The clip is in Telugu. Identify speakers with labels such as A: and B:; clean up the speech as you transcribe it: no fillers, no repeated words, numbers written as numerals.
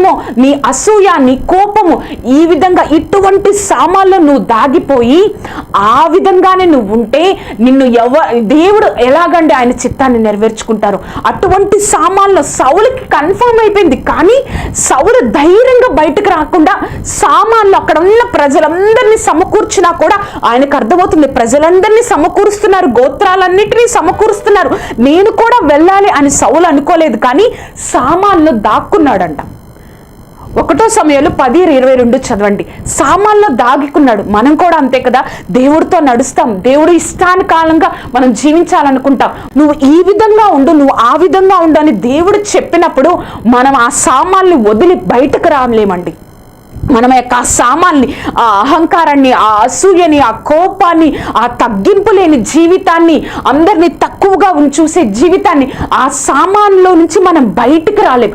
A: గర్వము, నీ అసూయ, నీ కోపము, ఈ విధంగా ఇటువంటి సామాన్లు నువ్వు దాగిపోయి ఆ విధంగానే నువ్వు ఉంటే నిన్ను దేవుడు ఎలాగండి ఆయన చిత్తాన్ని నెరవేర్చుకుంటారు. అటువంటి సామాన్లు సౌలుకి కన్ఫర్మ్ అయిపోయింది. కానీ సౌలు ధైర్యంగా బయటకు రాకుండా సామాన్లు అక్కడ ఉన్న ప్రజలందరినీ సమకూర్చినా కూడా ఆయనకు అర్థమవుతుంది, ప్రజలందరినీ సమకూరుస్తున్నారు, గోత్రాలన్నిటినీ సమకూరుస్తున్నారు, నేను కూడా వెళ్ళాలి అని సౌలు అనుకోలేదు. కానీ సామాన్లు దాక్కున్నాడంట. 1 సమూయేలు 10:22 చదవండి. సామాన్లో దాగికున్నాడు. మనం కూడా అంతే కదా, దేవుడితో నడుస్తాం, దేవుడు ఇష్టానుకాలంగా మనం జీవించాలనుకుంటాం. నువ్వు ఈ విధంగా ఉండు, నువ్వు ఆ విధంగా ఉండు అని దేవుడు చెప్పినప్పుడు మనం ఆ సామాన్ని వదిలి బయటకు రాలేమండి. మనం యొక్క ఆ సామాన్ని, ఆ అహంకారాన్ని, ఆ అసూయని, ఆ కోపాన్ని, ఆ తగ్గింపు లేని జీవితాన్ని, అందరినీ తక్కువగా చూసే జీవితాన్ని, ఆ సామాన్లో నుంచి మనం బయటికి రాలేం.